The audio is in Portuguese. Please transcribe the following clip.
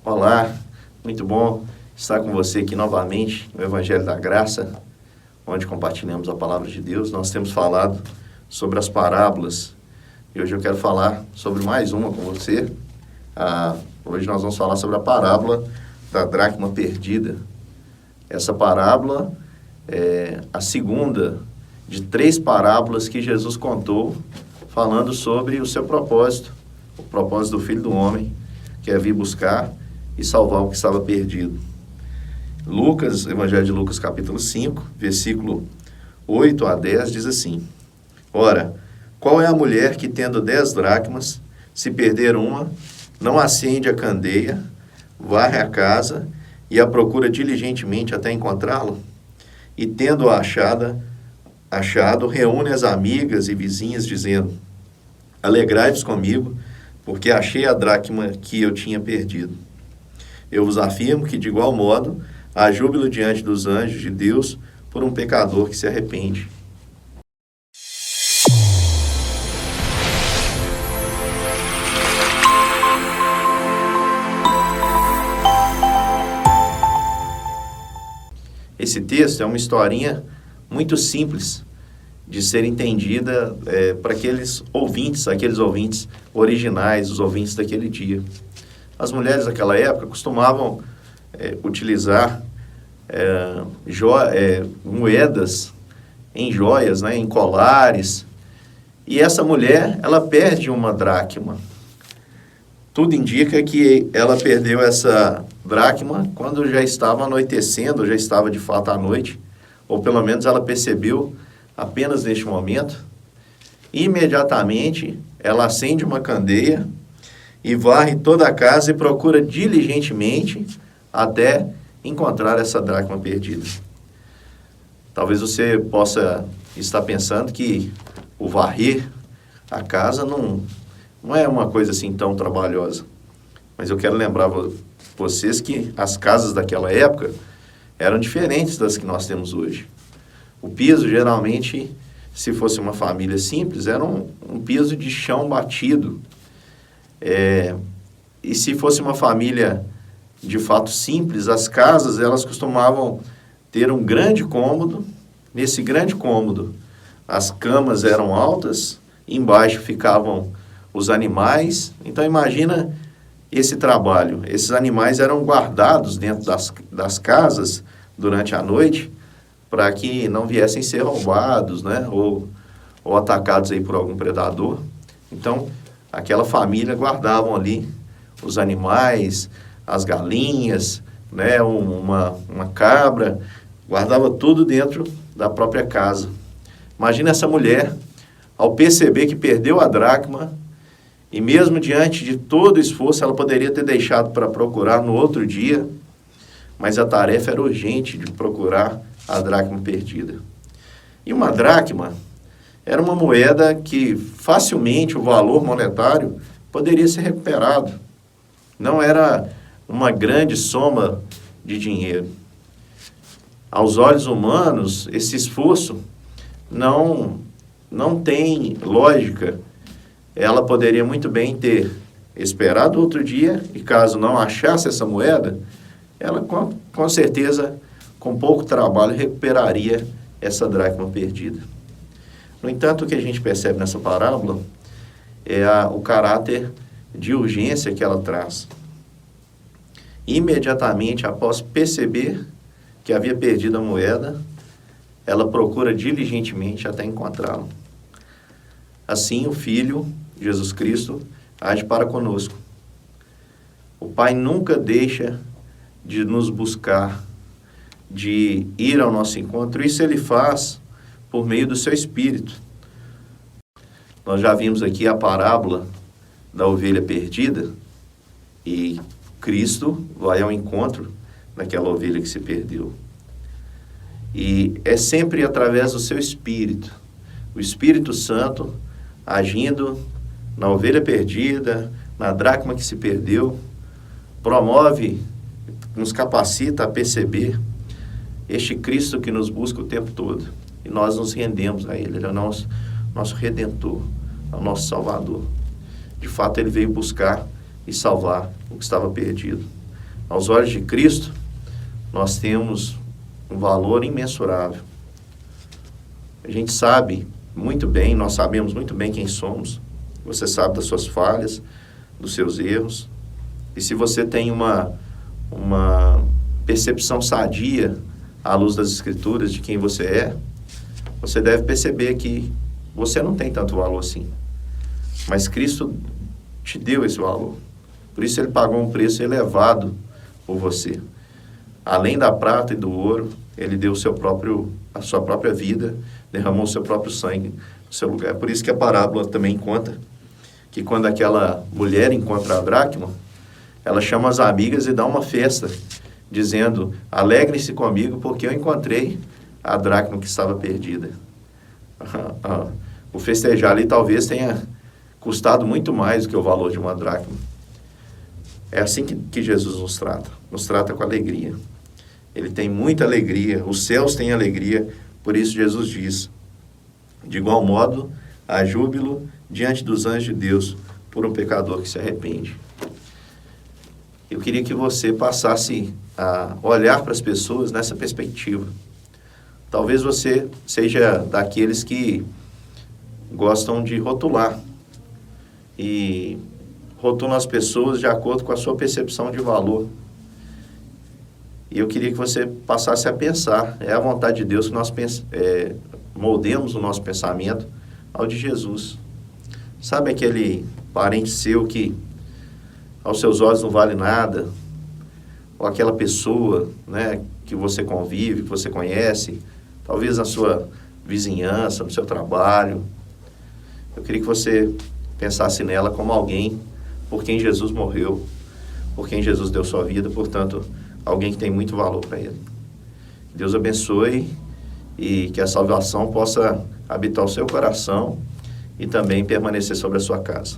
Olá, muito bom estar com você aqui novamente no Evangelho da Graça, onde compartilhamos a Palavra de Deus. Nós temos falado sobre as parábolas e hoje eu quero falar sobre mais uma com você. Hoje nós vamos falar sobre a parábola da dracma perdida. Essa parábola é a segunda de 3 parábolas que Jesus contou, falando sobre o seu propósito, o propósito do Filho do Homem, que é vir buscar e salvar o que estava perdido. Lucas, Evangelho de Lucas, capítulo 5, versículo 8 a 10, diz assim: Ora, qual é a mulher que, tendo 10 dracmas, se perder uma, não acende a candeia, varre a casa e a procura diligentemente até encontrá-la? E, tendo-a achado, reúne as amigas e vizinhas, dizendo: Alegrai-vos comigo, porque achei a dracma que eu tinha perdido. Eu vos afirmo que, de igual modo, há júbilo diante dos anjos de Deus por um pecador que se arrepende. Esse texto é uma historinha muito simples de ser entendida para aqueles ouvintes originais, os ouvintes daquele dia. As mulheres daquela época costumavam utilizar moedas em joias, né, em colares, e essa mulher, ela perde uma dracma. Tudo indica que ela perdeu essa dracma quando já estava anoitecendo, já estava de fato à noite, ou pelo menos ela percebeu apenas neste momento. Imediatamente, ela acende uma candeia e varre toda a casa e procura diligentemente até encontrar essa dracma perdida. Talvez você possa estar pensando que o varrer a casa não é uma coisa assim tão trabalhosa. Mas eu quero lembrar vocês que as casas daquela época eram diferentes das que nós temos hoje. O piso, geralmente, se fosse uma família simples, era um piso de chão batido. E se fosse uma família de fato simples, as casas, elas costumavam ter um grande cômodo. Nesse grande cômodo, as camas eram altas, embaixo ficavam os animais. Então, imagina esse trabalho. Esses animais eram guardados dentro das casas durante a noite para que não viessem ser roubados, né? Ou atacados aí por algum predador. Então, aquela família guardavam ali os animais, as galinhas, né, uma cabra, guardava tudo dentro da própria casa. Imagina essa mulher, ao perceber que perdeu a dracma, e mesmo diante de todo o esforço, ela poderia ter deixado para procurar no outro dia, mas a tarefa era urgente de procurar a dracma perdida. E uma dracma era uma moeda que facilmente o valor monetário poderia ser recuperado. Não era uma grande soma de dinheiro. Aos olhos humanos, esse esforço não tem lógica. Ela poderia muito bem ter esperado outro dia e, caso não achasse essa moeda, ela com certeza, com pouco trabalho, recuperaria essa dracma perdida. No entanto, o que a gente percebe nessa parábola é o caráter de urgência que ela traz. Imediatamente após perceber que havia perdido a moeda, ela procura diligentemente até encontrá-la. Assim, o Filho, Jesus Cristo, age para conosco. O Pai nunca deixa de nos buscar, de ir ao nosso encontro. Isso Ele faz por meio do seu Espírito. Nós já vimos aqui a parábola da ovelha perdida e Cristo vai ao encontro daquela ovelha que se perdeu. E é sempre através do seu Espírito, o Espírito Santo agindo na ovelha perdida, na dracma que se perdeu, promove, nos capacita a perceber este Cristo que nos busca o tempo todo. E nós nos rendemos a Ele. Ele é o nosso Redentor, é o nosso Salvador. De fato, Ele veio buscar e salvar o que estava perdido. Aos olhos de Cristo, nós temos um valor imensurável. A gente sabe muito bem, nós sabemos muito bem quem somos. Você sabe das suas falhas, dos seus erros. E se você tem uma percepção sadia à luz das Escrituras de quem você é, você deve perceber que você não tem tanto valor assim. Mas Cristo te deu esse valor. Por isso Ele pagou um preço elevado por você. Além da prata e do ouro, Ele deu a sua própria vida, derramou o seu próprio sangue no seu lugar. É por isso que a parábola também conta que quando aquela mulher encontra a dracma, ela chama as amigas e dá uma festa, dizendo: alegrem-se comigo porque eu encontrei a dracma que estava perdida. O festejar ali talvez tenha custado muito mais do que o valor de uma dracma. É assim que Jesus nos trata com alegria. Ele tem muita alegria, os céus têm alegria, por isso Jesus diz: de igual modo, há júbilo diante dos anjos de Deus por um pecador que se arrepende. Eu queria que você passasse a olhar para as pessoas nessa perspectiva. Talvez você seja daqueles que gostam de rotular e rotulam as pessoas de acordo com a sua percepção de valor. E eu queria que você passasse a pensar, é a vontade de Deus que nós moldemos o nosso pensamento ao de Jesus. Sabe aquele parente seu que aos seus olhos não vale nada? Ou aquela pessoa, né, que você convive, que você conhece, talvez na sua vizinhança, no seu trabalho. Eu queria que você pensasse nela como alguém por quem Jesus morreu, por quem Jesus deu sua vida, portanto, alguém que tem muito valor para Ele. Que Deus abençoe e que a salvação possa habitar o seu coração e também permanecer sobre a sua casa.